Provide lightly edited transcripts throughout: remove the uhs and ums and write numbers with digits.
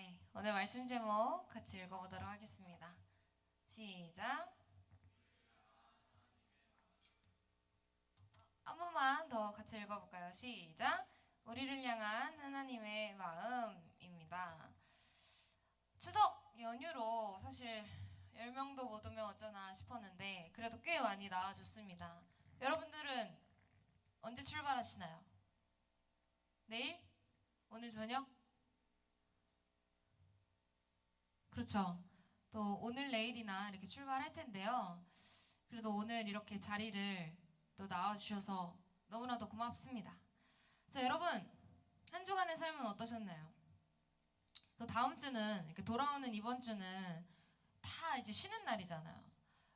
네, 오늘 말씀 제목 같이 읽어보도록 하겠습니다. 시작. 한 번만 더 같이 읽어볼까요? 시작. 우리를 향한 하나님의 마음입니다. 추석 연휴로 사실 10명도 못 오면 어쩌나 싶었는데 그래도 꽤 많이 나와줬습니다. 여러분들은 언제 출발하시나요? 내일? 오늘 저녁? 그렇죠. 또 오늘 내일이나 이렇게 출발할 텐데요. 그래도 오늘 이렇게 자리를 또 나와주셔서 너무나도 고맙습니다. 자, 여러분, 한 주간의 삶은 어떠셨나요? 또 다음 주는, 이렇게 돌아오는 이번 주는 다 이제 쉬는 날이잖아요.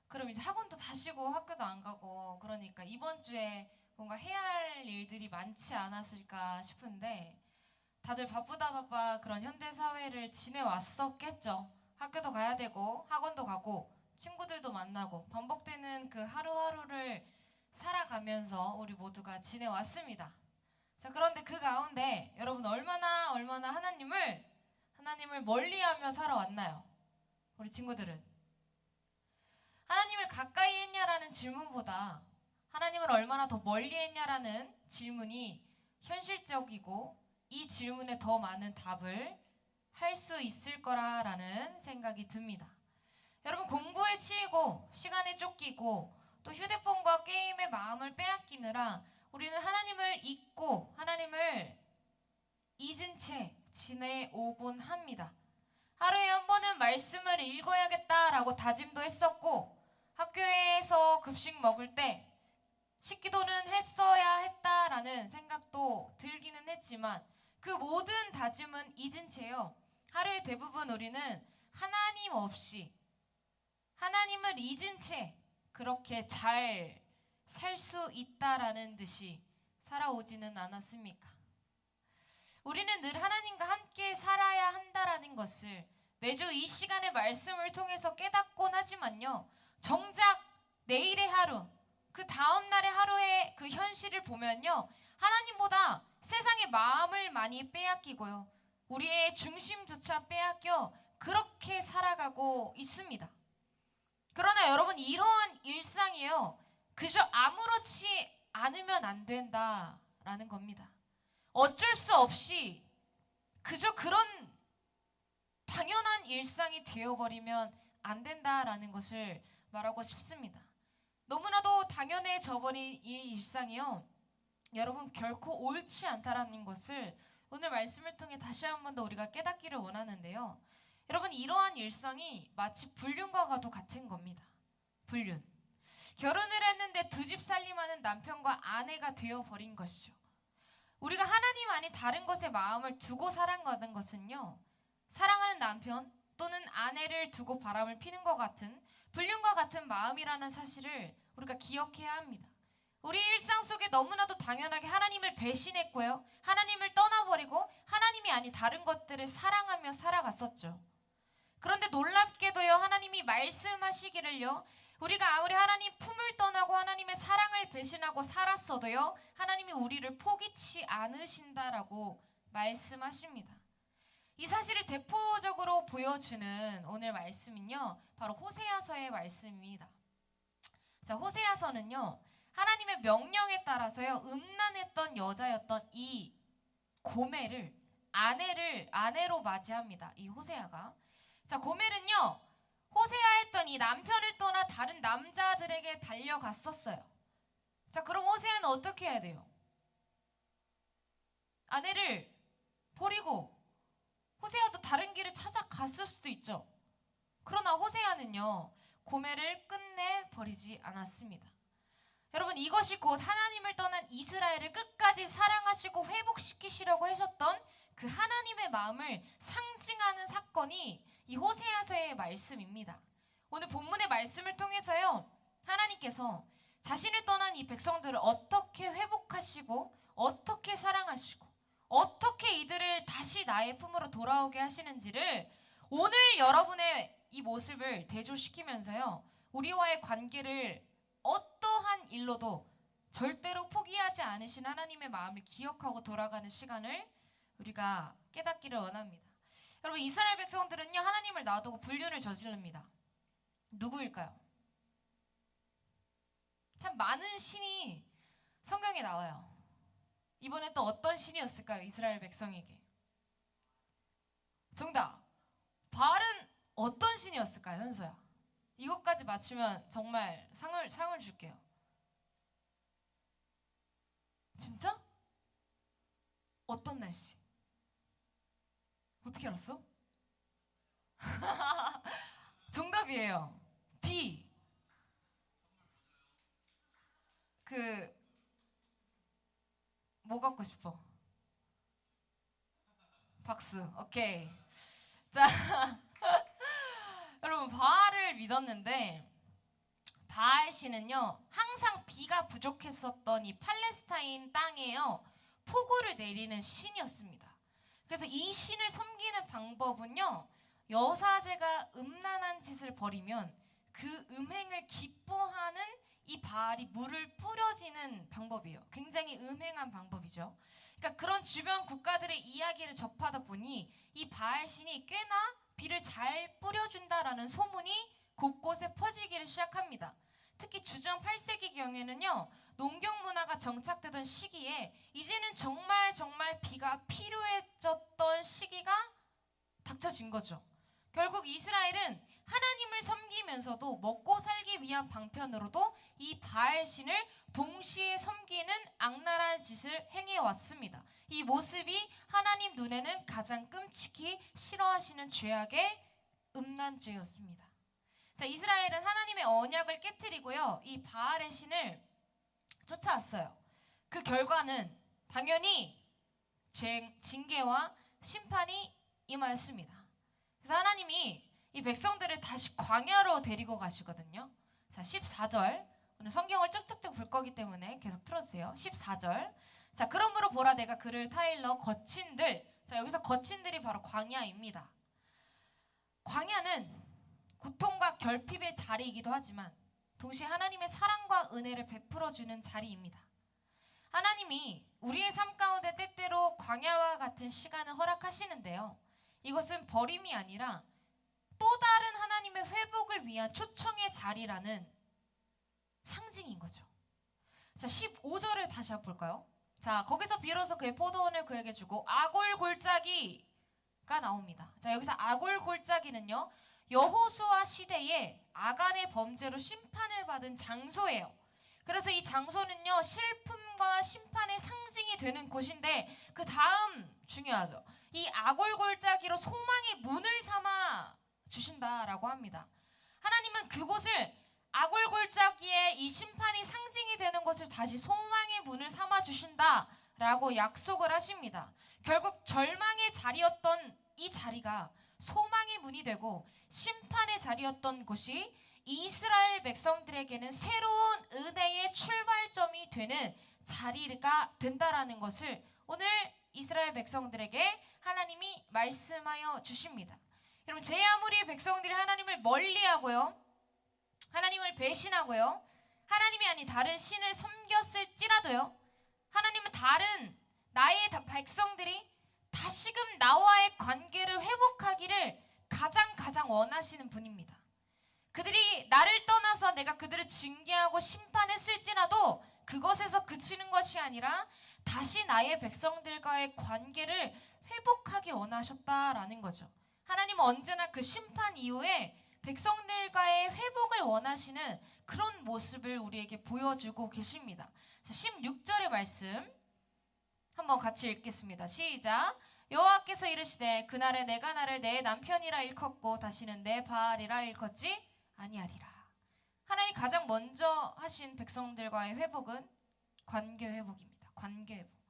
그럼 이제 학원도 다 쉬고 학교도 안 가고 그러니까 이번 주에 뭔가 해야 할 일들이 많지 않았을까 싶은데 다들 바쁘다 바빠 그런 현대 사회를 지내왔었겠죠. 학교도 가야 되고 학원도 가고 친구들도 만나고 반복되는 그 하루하루를 살아가면서 우리 모두가 지내왔습니다. 자, 그런데 그 가운데 여러분 얼마나 하나님을 멀리하며 살아왔나요? 우리 친구들은 하나님을 가까이 했냐라는 질문보다 하나님을 얼마나 더 멀리 했냐라는 질문이 현실적이고 이 질문에 더 많은 답을 할 수 있을 거라라는 생각이 듭니다. 여러분 공부에 치이고 시간에 쫓기고 또 휴대폰과 게임에 마음을 빼앗기느라 우리는 하나님을 잊고 하나님을 잊은 채 지내오곤 합니다. 하루에 한 번은 말씀을 읽어야겠다라고 다짐도 했었고 학교에서 급식 먹을 때 식기도는 했어야 했다라는 생각도 들기는 했지만 그 모든 다짐은 잊은 채요. 하루의 대부분 우리는 하나님 없이 하나님을 잊은 채 그렇게 잘 살 수 있다라는 듯이 살아오지는 않았습니까? 우리는 늘 하나님과 함께 살아야 한다라는 것을 매주 이 시간의 말씀을 통해서 깨닫곤 하지만요. 정작 내일의 하루, 그 다음 날의 하루의 그 현실을 보면요. 하나님보다 세상의 마음을 많이 빼앗기고요. 우리의 중심조차 빼앗겨 그렇게 살아가고 있습니다. 그러나 여러분 이러한 일상이요. 그저 아무렇지 않으면 안 된다라는 겁니다. 어쩔 수 없이 그저 그런 당연한 일상이 되어버리면 안 된다라는 것을 말하고 싶습니다. 너무나도 당연해져버린 이 일상이요. 여러분 결코 옳지 않다라는 것을 오늘 말씀을 통해 다시 한 번 더 우리가 깨닫기를 원하는데요. 여러분 이러한 일상이 마치 불륜과도 같은 겁니다. 불륜. 결혼을 했는데 두 집 살림하는 남편과 아내가 되어버린 것이죠. 우리가 하나님 아닌 다른 것에 마음을 두고 살아가는 것은요. 사랑하는 남편 또는 아내를 두고 바람을 피는 것 같은 불륜과 같은 마음이라는 사실을 우리가 기억해야 합니다. 우리 일상 속에 너무나도 당연하게 하나님을 배신했고요. 하나님을 떠나버리고 하나님이 아닌 다른 것들을 사랑하며 살아갔었죠. 그런데 놀랍게도요. 하나님이 말씀하시기를요. 우리가 우리 하나님 품을 떠나고 하나님의 사랑을 배신하고 살았어도요. 하나님이 우리를 포기치 않으신다라고 말씀하십니다. 이 사실을 대표적으로 보여주는 오늘 말씀은요. 바로 호세아서의 말씀입니다. 자, 호세아서는요. 하나님의 명령에 따라서요. 음란했던 여자였던 이 고멜을 아내로 맞이합니다. 이 호세아가. 자, 고멜은요. 호세아 했던 이 남편을 떠나 다른 남자들에게 달려갔었어요. 자, 그럼 호세아는 어떻게 해야 돼요? 아내를 버리고 호세아도 다른 길을 찾아갔을 수도 있죠. 그러나 호세아는요. 고멜을 끝내 버리지 않았습니다. 여러분 이것이 곧 하나님을 떠난 이스라엘을 끝까지 사랑하시고 회복시키시려고 하셨던 그 하나님의 마음을 상징하는 사건이 이 호세아서의 말씀입니다. 오늘 본문의 말씀을 통해서요. 하나님께서 자신을 떠난 이 백성들을 어떻게 회복하시고 어떻게 사랑하시고 어떻게 이들을 다시 나의 품으로 돌아오게 하시는지를 오늘 여러분의 이 모습을 대조시키면서요. 우리와의 관계를 어떠한 일로도 절대로 포기하지 않으신 하나님의 마음을 기억하고 돌아가는 시간을 우리가 깨닫기를 원합니다. 여러분, 이스라엘 백성들은요, 하나님을 놔두고 불륜을 저지릅니다. 누구일까요? 참 많은 신이 성경에 나와요. 이번에 또 어떤 신이었을까요? 이스라엘 백성에게. 정답! 바알은 어떤 신이었을까요, 현서야? 이것까지 맞추면 정말 상을 줄게요. 진짜? 어떤 날씨? 어떻게 알았어? 정답이에요. B. 뭐 갖고 싶어? 박수. 오케이. 자, 여러분, 바알을 믿었는데 바알 신은요, 항상 비가 부족했었던 이 팔레스타인 땅에요, 폭우를 내리는 신이었습니다. 그래서 이 신을 섬기는 방법은요, 여사제가 음란한 짓을 벌이면 그 음행을 기뻐하는 이 바알이 물을 뿌려지는 방법이에요. 굉장히 음행한 방법이죠. 그러니까 그런 주변 국가들의 이야기를 접하다 보니 이 바알 신이 꽤나 비를 잘 뿌려준다라는 소문이 곳곳에 퍼지기를 시작합니다. 특히 주전 8세기 경에는요, 농경 문화가 정착되던 시기에 이제는 정말 비가 필요해졌던 시기가 닥쳐진 거죠. 결국 이스라엘은 하나님을 섬기면서도 먹고 살기 위한 방편으로도 이 바알신을 동시에 섬기는 악랄한 짓을 행해왔습니다. 이 모습이 하나님 눈에는 가장 끔찍히 싫어하시는 죄악의 음란죄였습니다. 자, 이스라엘은 하나님의 언약을 깨뜨리고요, 이 바알의 신을 쫓아왔어요. 그 결과는 당연히 징계와 심판이 임하였습니다. 그래서 하나님이 이 백성들을 다시 광야로 데리고 가시거든요. 자, 14절. 오늘 성경을 쭉쭉쭉 볼 거기 때문에 계속 틀어주세요. 14절. 자, 그러므로 보라, 내가 그를 타일러 거친들. 자, 여기서 거친들이 바로 광야입니다. 광야는 고통과 결핍의 자리이기도 하지만 동시에 하나님의 사랑과 은혜를 베풀어주는 자리입니다. 하나님이 우리의 삶 가운데 때때로 광야와 같은 시간을 허락하시는데요, 이것은 버림이 아니라 또 다른 하나님의 회복을 위한 초청의 자리라는 상징인 거죠. 자, 15절을 다시 한번 볼까요? 자, 거기서 비로소 그의 포도원을 그에게 주고 아골골짜기가 나옵니다. 자, 여기서 아골골짜기는요, 여호수아 시대에 아간의 범죄로 심판을 받은 장소예요. 그래서 이 장소는요, 슬픔과 심판의 상징이 되는 곳인데, 그 다음 중요하죠. 이 아골골짜기로 소망의 문을 삼아 주신다라고 합니다. 하나님은 그곳을, 아골골짜기에 이 심판이 상징이 되는 곳을 다시 소망의 문을 삼아 주신다라고 약속을 하십니다. 결국 절망의 자리였던 이 자리가 소망의 문이 되고, 심판의 자리였던 곳이 이스라엘 백성들에게는 새로운 은혜의 출발점이 되는 자리가 된다라는 것을 오늘 이스라엘 백성들에게 하나님이 말씀하여 주십니다. 여러분, 제 아무리 백성들이 하나님을 멀리하고요, 하나님을 배신하고요, 하나님이 아닌 다른 신을 섬겼을지라도요, 하나님은 다른 나의 백성들이 다시금 나와의 관계를 회복하기를 가장 원하시는 분입니다. 그들이 나를 떠나서 내가 그들을 징계하고 심판했을지라도 그것에서 그치는 것이 아니라 다시 나의 백성들과의 관계를 회복하기 원하셨다라는 거죠. 하나님은 언제나 그 심판 이후에 백성들과의 회복을 원하시는 그런 모습을 우리에게 보여주고 계십니다. 자, 16절의 말씀 한번 같이 읽겠습니다. 시작. 여호와께서 이르시되 그날에 내가 나를 내 남편이라 일컫고 다시는 내 바알이라 일컫지 아니하리라. 하나님 가장 먼저 하신 백성들과의 회복은 관계 회복입니다. 관계 회복.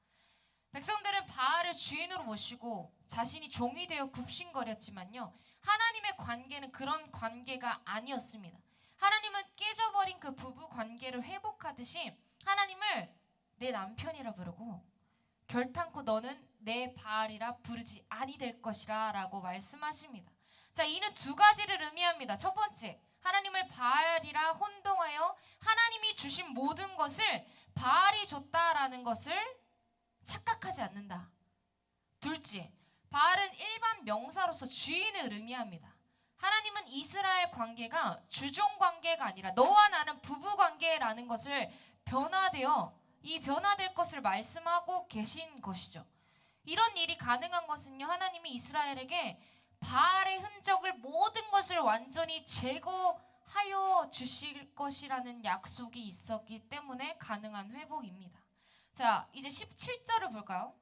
백성들은 바알을 주인으로 모시고 자신이 종이 되어 굽신거렸지만요, 하나님의 관계는 그런 관계가 아니었습니다. 하나님은 깨져버린 그 부부 관계를 회복하듯이 하나님을 내 남편이라 부르고 결탄코 너는 내 바알이라 부르지 아니 될 것이라 라고 말씀하십니다. 자, 이는 두 가지를 의미합니다. 첫 번째, 하나님을 바알이라 혼동하여 하나님이 주신 모든 것을 바알이 줬다라는 것을 착각하지 않는다. 둘째, 바알은 일반 명사로서 주인을 의미합니다. 하나님은 이스라엘 관계가 주종 관계가 아니라 너와 나는 부부 관계라는 것을 변화될 것을 말씀하고 계신 것이죠. 이런 일이 가능한 것은요, 하나님이 이스라엘에게 바알의 흔적을 모든 것을 완전히 제거하여 주실 것이라는 약속이 있었기 때문에 가능한 회복입니다. 자, 이제 17절을 볼까요?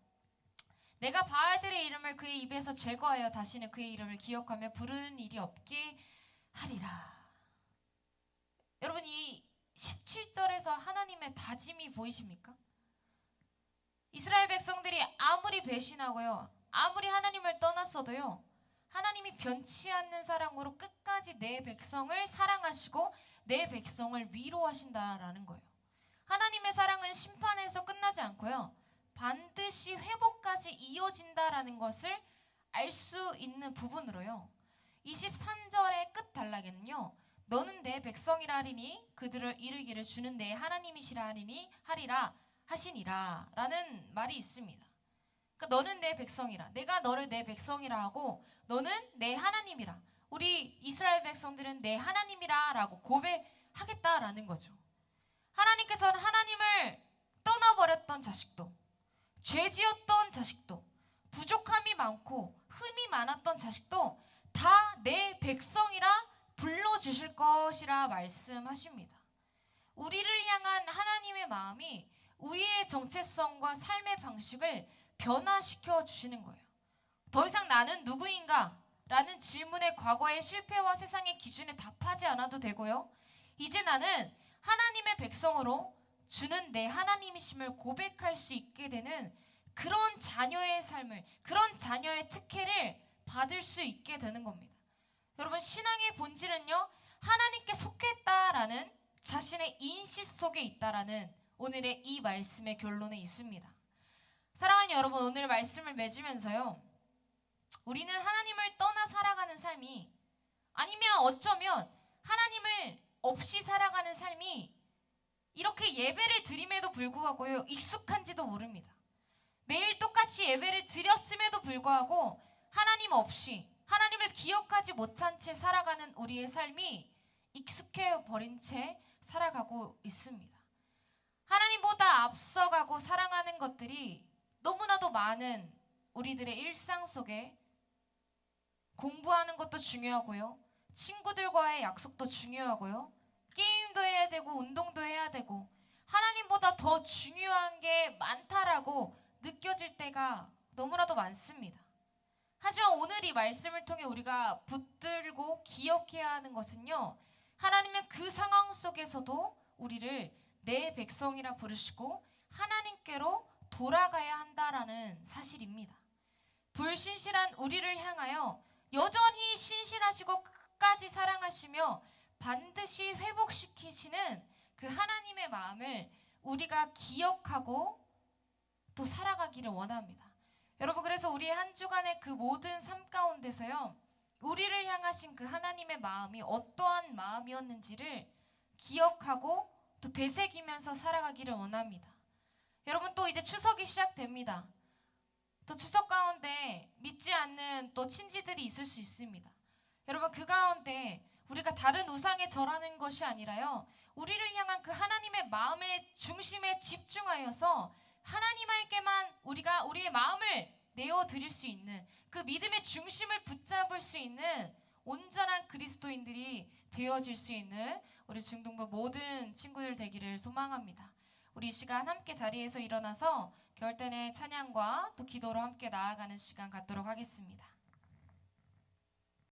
내가 바알들의 이름을 그의 입에서 제거하여 다시는 그의 이름을 기억하며 부르는 일이 없게 하리라. 여러분, 이 17절에서 하나님의 다짐이 보이십니까? 이스라엘 백성들이 아무리 배신하고요, 아무리 하나님을 떠났어도요, 하나님이 변치 않는 사랑으로 끝까지 내 백성을 사랑하시고 내 백성을 위로하신다라는 거예요. 하나님의 사랑은 심판에서 끝나지 않고요, 반드시 회복까지 이어진다라는 것을 알 수 있는 부분으로요, 23절의 끝 단락에는요, 너는 내 백성이라 하리니 그들을 이르기를 주는 내 하나님이시라 하리라 하시니라 라는 말이 있습니다. 그러니까 너는 내 백성이라, 내가 너를 내 백성이라 하고 너는 내 하나님이라, 우리 이스라엘 백성들은 내 하나님이라 라고 고백하겠다라는 거죠. 하나님께서는 하나님을 떠나버렸던 자식도, 죄지었던 자식도, 부족함이 많고 흠이 많았던 자식도 다 내 백성이라 불러주실 것이라 말씀하십니다. 우리를 향한 하나님의 마음이 우리의 정체성과 삶의 방식을 변화시켜 주시는 거예요. 더 이상 나는 누구인가? 라는 질문에 과거의 실패와 세상의 기준에 답하지 않아도 되고요, 이제 나는 하나님의 백성으로 주는 내 하나님이심을 고백할 수 있게 되는 그런 자녀의 삶을, 그런 자녀의 특혜를 받을 수 있게 되는 겁니다. 여러분, 신앙의 본질은요, 하나님께 속했다라는 자신의 인식 속에 있다라는 오늘의 이 말씀의 결론에 있습니다. 사랑하는 여러분, 오늘 말씀을 맺으면서요, 우리는 하나님을 떠나 살아가는 삶이, 아니면 어쩌면 하나님을 없이 살아가는 삶이 이렇게 예배를 드림에도 불구하고요, 익숙한지도 모릅니다. 매일 똑같이 예배를 드렸음에도 불구하고 하나님 없이, 하나님을 기억하지 못한 채 살아가는 우리의 삶이 익숙해 버린 채 살아가고 있습니다. 하나님보다 앞서가고 사랑하는 것들이 너무나도 많은 우리들의 일상 속에, 공부하는 것도 중요하고요, 친구들과의 약속도 중요하고요, 게임도 해야 되고 운동도 해야 되고 하나님보다 더 중요한 게 많다라고 느껴질 때가 너무나도 많습니다. 하지만 오늘 이 말씀을 통해 우리가 붙들고 기억해야 하는 것은요, 하나님은 그 상황 속에서도 우리를 내 백성이라 부르시고 하나님께로 돌아가야 한다라는 사실입니다. 불신실한 우리를 향하여 여전히 신실하시고 끝까지 사랑하시며 반드시 회복시키시는 그 하나님의 마음을 우리가 기억하고 또 살아가기를 원합니다. 여러분, 그래서 우리의 한 주간의 그 모든 삶 가운데서요, 우리를 향하신 그 하나님의 마음이 어떠한 마음이었는지를 기억하고 또 되새기면서 살아가기를 원합니다. 여러분, 또 이제 추석이 시작됩니다. 또 추석 가운데 믿지 않는 또 친지들이 있을 수 있습니다. 여러분, 그 가운데 우리가 다른 우상에 절하는 것이 아니라요, 우리를 향한 그 하나님의 마음의 중심에 집중하여서 하나님에게만 우리가 우리의 마음을 내어드릴 수 있는, 그 믿음의 중심을 붙잡을 수 있는 온전한 그리스도인들이 되어질 수 있는 우리 중동부 모든 친구들 되기를 소망합니다. 우리 이 시간 함께 자리에서 일어나서 결단의 찬양과 또 기도로 함께 나아가는 시간 갖도록 하겠습니다.